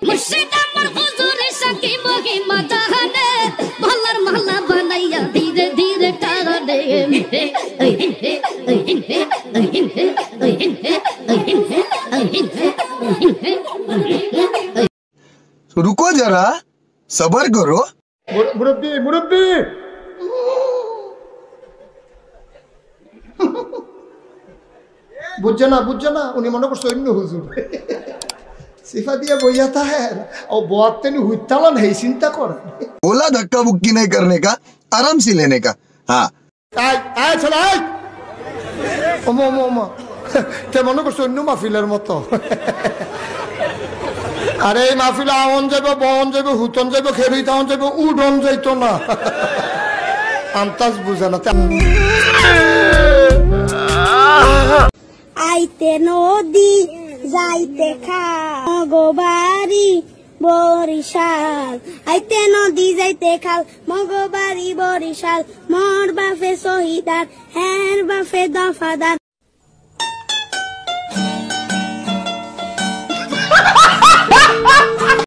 মুর্শিদ আমার হুজুরে সাকি মহিমা জাহানে মহল্লার মহল্লা বানাইয়া ধীরে ধীরে টানে रुको जरा सबर करो मुरब्बी मुरब्बी बुझे ना उन्हें मन करते अन्य हुजूर सिफा दिया बोया था है और बहुत तेनी हुईताला नहीं चिंता कर बोला धक्का बुक्की नहीं करने का आराम से लेने का हाँ आय चला आय ओमो ओमो ओमो ते मन करते अन्य माफिलर मतो अरे माफिला आवन जाबो बहन जाबो हुतन जाबो खेरी तावन जाबो उडन जाइतो ना आमताज बुझा ना आइते नदी जाइते खाल मगोबारी बरिशाल आइते नदी जाइते खाल मगोबारी बरिशाल मोर बाफे शहीदार हेर बाफे दफादार